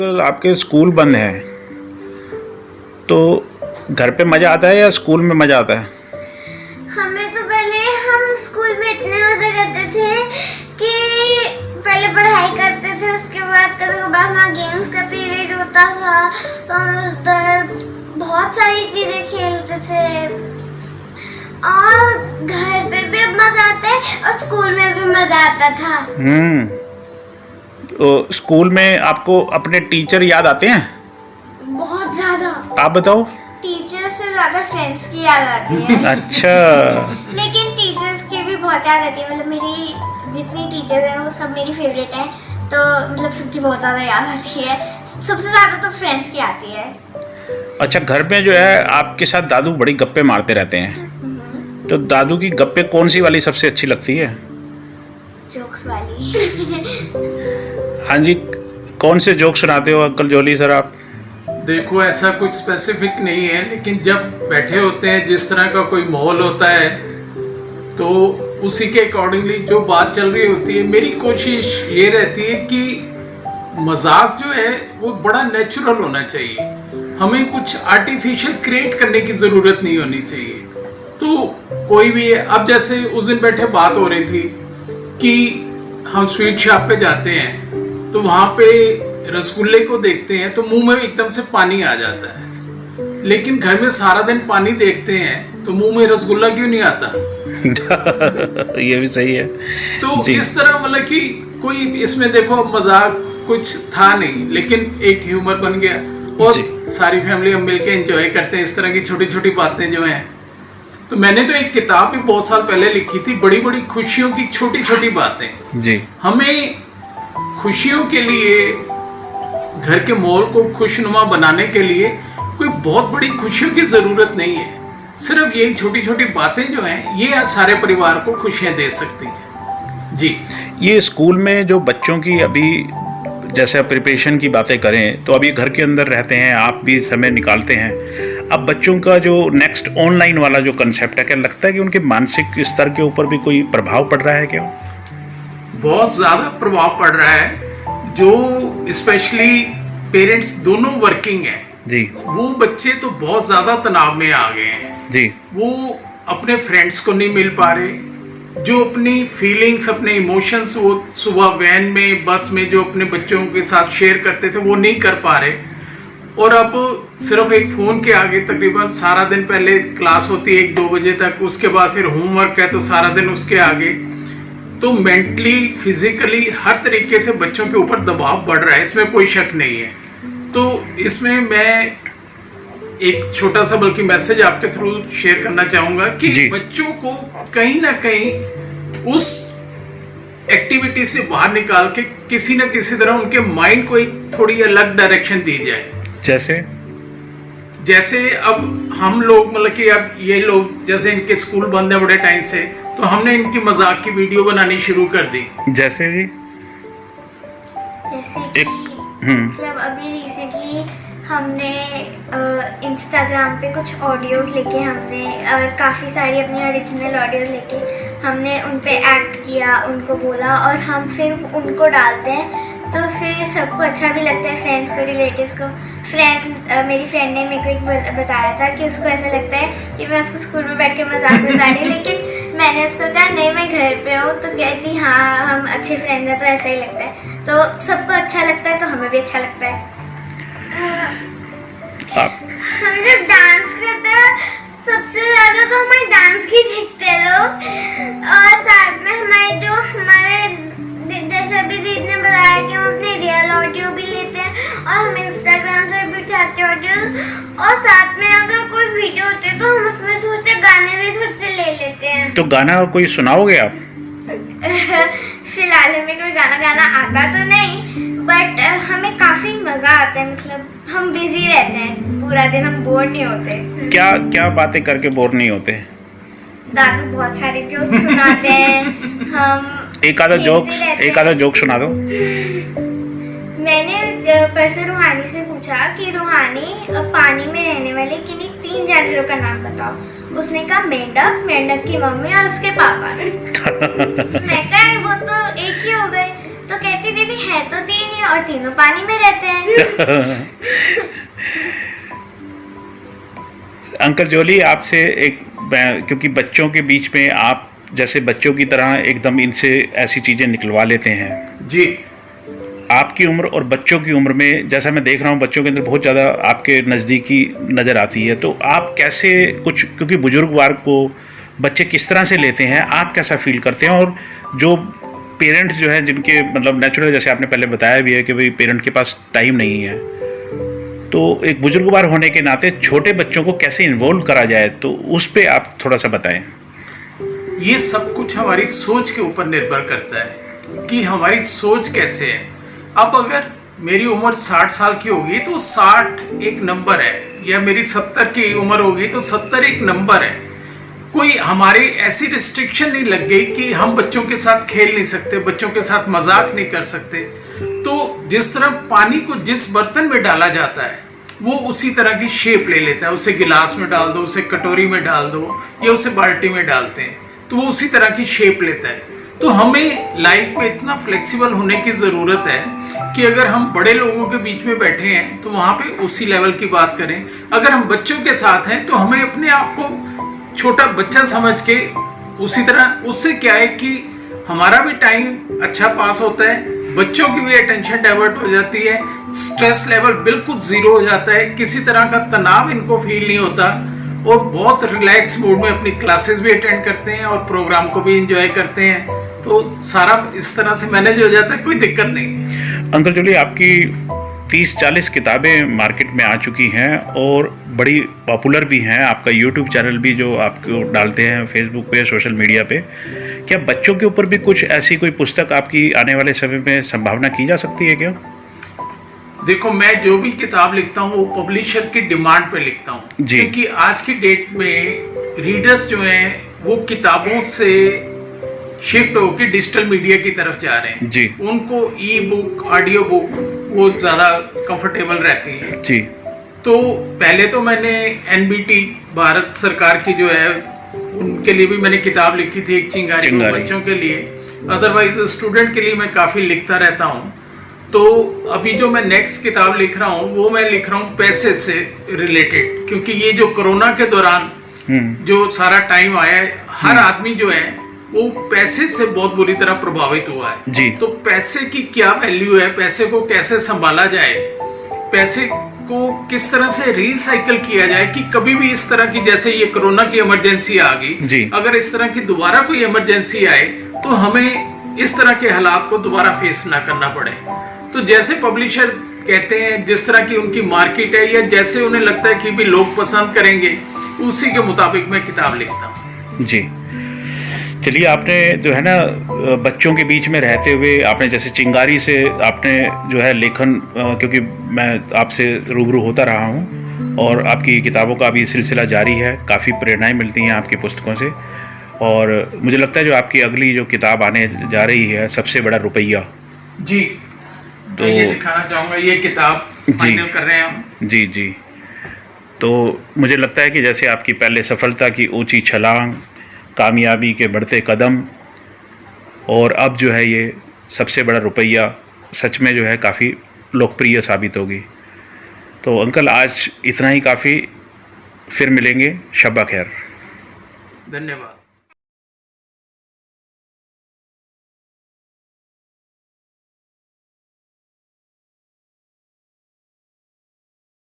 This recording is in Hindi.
आपके स्कूल बंद हैं तो घर पे मज़ा आता है या स्कूल में मज़ा आता है? हमें तो पहले हम स्कूल में इतने मजे करते थे कि पहले पढ़ाई करते थे, उसके बाद कभी कभार वहाँ गेम्स का पीरियड होता था तो हम उधर बहुत सारी चीजें खेलते थे और घर पे भी मजा आता है और स्कूल में भी मजा आता था। तो स्कूल में आपको अपने टीचर याद आते हैं? बहुत ज्यादा। आप बताओ। टीचर से ज्यादा फ्रेंड्स की याद आती है। अच्छा। लेकिन टीचर्स की भी बहुत याद आती है, मतलब मेरी जितनी टीचर है वो सब मेरी फेवरेट है, तो मतलब सबकी बहुत ज़्यादा याद आती है। सबसे ज़्यादा तो फ्रेंड्स की आती है। अच्छा, घर में जो है आपके साथ दादू बड़ी गप्पे मारते रहते हैं, तो दादू की गप्पे कौन सी वाली सबसे अच्छी लगती है? जोक्स वाली। हाँ जी, कौन से जोक सुनाते हो अंकल जोली सर आप? देखो, ऐसा कुछ स्पेसिफिक नहीं है, लेकिन जब बैठे होते हैं जिस तरह का कोई माहौल होता है तो उसी के अकॉर्डिंगली जो बात चल रही होती है, मेरी कोशिश ये रहती है कि मजाक जो है वो बड़ा नेचुरल होना चाहिए। हमें कुछ आर्टिफिशियल क्रिएट करने की ज़रूरत नहीं होनी चाहिए। तो कोई भी है, अब जैसे उस दिन बैठे बात हो रही थी कि हम स्वीट शॉप पे जाते हैं तो वहाँ पे रसगुल्ले को देखते हैं तो मुंह में एकदम से पानी आ जाता है, लेकिन घर में सारा दिन पानी देखते हैं तो मुंह में रसगुल्ला क्यों नहीं आता? ये भी सही है। तो इस तरह मतलब कि कोई इसमें देखो मजाक कुछ था नहीं, लेकिन एक ह्यूमर बन गया और सारी फैमिली हम मिलके एंजॉय करते हैं इस तरह की छोटी छोटी बातें जो हैं। तो मैंने तो एक किताब भी बहुत साल पहले लिखी थी, बड़ी बड़ी खुशियों की छोटी छोटी बातें। जी। हमें खुशियों के लिए, घर के माहौल को खुशनुमा बनाने के लिए कोई बहुत बड़ी खुशियों की जरूरत नहीं है। सिर्फ यही छोटी छोटी बातें जो हैं ये सारे परिवार को खुशियां दे सकती हैं। जी। ये स्कूल में जो बच्चों की अभी जैसे प्रिपरेशन की बातें करें तो अभी घर के अंदर रहते हैं, आप भी समय निकालते हैं, अब बच्चों का जो नेक्स्ट ऑनलाइन वाला जो कंसेप्ट है, क्या लगता है कि उनके मानसिक स्तर के ऊपर भी कोई प्रभाव पड़ रहा है क्या? बहुत ज़्यादा प्रभाव पड़ रहा है। जो स्पेशली पेरेंट्स दोनों वर्किंग हैं जी, वो बच्चे तो बहुत ज़्यादा तनाव में आ गए हैं जी। वो अपने फ्रेंड्स को नहीं मिल पा रहे, जो अपनी फीलिंग्स, अपने इमोशंस वो सुबह वैन में, बस में जो अपने बच्चों के साथ शेयर करते थे वो नहीं कर पा रहे, और अब सिर्फ एक फ़ोन के आगे तकरीबन सारा दिन, पहले क्लास होती है 1-2 बजे तक, उसके बाद फिर होमवर्क है तो सारा दिन उसके आगे। तो मेंटली, फिजिकली हर तरीके से बच्चों के ऊपर दबाव बढ़ रहा है, इसमें कोई शक नहीं है। तो इसमें मैं एक छोटा सा बल्कि मैसेज आपके थ्रू शेयर करना चाहूँगा कि बच्चों को कहीं ना कहीं उस एक्टिविटी से बाहर निकाल के किसी न किसी तरह उनके माइंड को एक थोड़ी अलग डायरेक्शन दी जाए। जैसे अब हम लोग मतलब कि अब ये लोग जैसे इनके स्कूल बंद है बड़े टाइम से, तो हमने इनकी मजाक की वीडियो बनानी शुरू कर दी। जैसे कि मतलब अभी रिसेंटली हमने इंस्टाग्राम पे कुछ ऑडियोज लेके हमने काफ़ी सारी अपनी ओरिजिनल ऑडियोज लेके हमने उन पे एक्ट किया, उनको बोला और हम फिर उनको डालते हैं तो फिर सबको अच्छा भी लगता है, फ्रेंड्स को, रिलेटिव्स को। मेरी फ्रेंड ने मेरे को एक बताया था कि उसको ऐसा लगता है कि मैं उसको स्कूल में बैठ के मजाक बता रही हूँ, लेकिन मैंने उसको कहा नहीं मैं घर पे हूँ, तो कहती हाँ हम अच्छे फ्रेंड्स हैं तो ऐसा ही लगता है। तो सबको अच्छा लगता है तो हमें भी अच्छा लगता है। हम जब डांस करते हैं सबसे ज़्यादा तो हमारे डांस की देखते हैं लोग, और साथ में हमारे जैसे अभी दीदी ने बताया कि हम अपने रियल ऑडियो भी लेते हैं और हम इंस्टाग्राम से भी उठाते हैं ऑडियो, और साथ में अगर कोई वीडियो होती है तो हम उसमें से गाने भी फिर से ले लेते हैं। तो गाना कोई सुनाओगे आप? फिलहाल हमें कोई गाना आता तो नहीं, बट हमें काफ़ी मज़ा आता है, मतलब हम बिजी रहते हैं पूरा दिन, हम बोर नहीं होते। क्या क्या बातें करके बोर नहीं होते? दादू बहुत सारे जोक सुनाते हैं, हम एक आधा जोक सुना दो। मैंने परसों रूहानी से पूछा कि रूहानी पानी में रहने वाले किन्हीं 3 जानवरों का नाम बताओ। उसने कहा मेंढक, मेंढक की मम्मी और उसके पापा। मैं कहा वो तो एक ही हो गए। तो कहती दीदी हैं तो तीन ही और तीनों पानी में रहते हैं। अंकल जोली, आपसे क्योंकि बच्चों के बीच में आप जैसे बच्चों की तरह एकदम इनसे ऐसी चीज़ें निकलवा लेते हैं जी। आपकी उम्र और बच्चों की उम्र में, जैसा मैं देख रहा हूँ बच्चों के अंदर बहुत ज़्यादा आपके नज़दीकी नज़र आती है, तो आप कैसे कुछ, क्योंकि बुजुर्ग वर्ग को बच्चे किस तरह से लेते हैं, आप कैसा फील करते हैं? और जो पेरेंट्स जो हैं जिनके मतलब नेचुरल, जैसे आपने पहले बताया भी है कि भाई पेरेंट के पास टाइम नहीं है, तो एक बुजुर्गवार होने के नाते छोटे बच्चों को कैसे इन्वॉल्व करा जाए, तो उस पर आप थोड़ा सा बताएं। ये सब कुछ हमारी सोच के ऊपर निर्भर करता है कि हमारी सोच कैसे है। अब अगर मेरी उम्र 60 साल की होगी तो 60 एक नंबर है, या मेरी 70 की उम्र होगी तो 70 एक नंबर है। कोई हमारी ऐसी रिस्ट्रिक्शन नहीं लग गई कि हम बच्चों के साथ खेल नहीं सकते, बच्चों के साथ मजाक नहीं कर सकते। तो जिस तरह पानी को जिस बर्तन में डाला जाता है वो उसी तरह की शेप ले लेता है। उसे गिलास में डाल दो, उसे कटोरी में डाल दो, या उसे बाल्टी में डालते हैं तो वो उसी तरह की शेप लेता है। तो हमें लाइफ में इतना फ्लेक्सिबल होने की ज़रूरत है कि अगर हम बड़े लोगों के बीच में बैठे हैं तो वहाँ पे उसी लेवल की बात करें। अगर हम बच्चों के साथ हैं तो हमें अपने आप को छोटा बच्चा समझ के उसी तरह, उससे क्या है कि हमारा भी टाइम अच्छा पास होता है, बच्चों की भी अटेंशन डाइवर्ट हो जाती है, स्ट्रेस लेवल बिल्कुल ज़ीरो हो जाता है, किसी तरह का तनाव इनको फील नहीं होता, और बहुत रिलैक्स मूड में अपनी क्लासेस भी अटेंड करते हैं और प्रोग्राम को भी एंजॉय करते हैं। तो सारा इस तरह से मैनेज हो जाता है, कोई दिक्कत नहीं। अंकल जोली, आपकी 30-40 किताबें मार्केट में आ चुकी हैं और बड़ी पॉपुलर भी हैं। आपका यूट्यूब चैनल भी जो आपको डालते हैं फेसबुक पे, सोशल मीडिया पे, क्या बच्चों के ऊपर भी कुछ ऐसी कोई पुस्तक आपकी आने वाले समय में संभावना की जा सकती है क्या? देखो, मैं जो भी किताब लिखता हूँ वो पब्लिशर की डिमांड पे लिखता हूँ, क्योंकि आज की डेट में रीडर्स जो हैं वो किताबों से शिफ्ट होकर डिजिटल मीडिया की तरफ जा रहे हैं जी। उनको ई बुक, ऑडियो बुक वो ज़्यादा कंफर्टेबल रहती हैं जी। तो पहले तो मैंने NBT भारत सरकार की जो है उनके लिए भी मैंने किताब लिखी थी, एक चिंगारी बच्चों के लिए। अदरवाइज स्टूडेंट के लिए मैं काफ़ी लिखता रहता हूँ। तो अभी जो मैं नेक्स्ट किताब लिख रहा हूँ वो मैं लिख रहा हूँ पैसे से रिलेटेड, क्योंकि ये जो कोरोना के दौरान जो सारा टाइम आया है, हर आदमी जो है वो पैसे से बहुत बुरी तरह प्रभावित हुआ है जी। तो पैसे की क्या वैल्यू है, पैसे को कैसे संभाला जाए, पैसे को किस तरह से रिसाइकल किया जाए कि कभी भी इस तरह की, जैसे ये कोरोना की इमरजेंसी आ गई, अगर इस तरह की दोबारा कोई इमरजेंसी आए तो हमें इस तरह के हालात को दोबारा फेस ना करना पड़े। तो जैसे पब्लिशर कहते हैं, जिस तरह की उनकी मार्केट है या जैसे उन्हें लगता है कि भी लोग पसंद करेंगे, उसी के मुताबिक मैं किताब लिखता हूँ जी। चलिए, आपने जो है ना बच्चों के बीच में रहते हुए आपने जैसे चिंगारी से आपने जो है लेखन, क्योंकि मैं आपसे रूबरू होता रहा हूँ और आपकी किताबों का भी सिलसिला जारी है, काफ़ी प्रेरणाएं मिलती हैं आपकी पुस्तकों से। और मुझे लगता है जो आपकी अगली जो किताब आने जा रही है, सबसे बड़ा रुपया जी, तो ये दिखाना चाहूँगा, ये किताब फाइनल कर रहे हैं हम। जी जी। तो मुझे लगता है कि जैसे आपकी पहले सफलता की ऊंची छलांग, कामयाबी के बढ़ते कदम, और अब जो है ये सबसे बड़ा रुपया, सच में जो है काफ़ी लोकप्रिय साबित होगी। तो अंकल, आज इतना ही काफ़ी, फिर मिलेंगे। शब्बा खैर। धन्यवाद।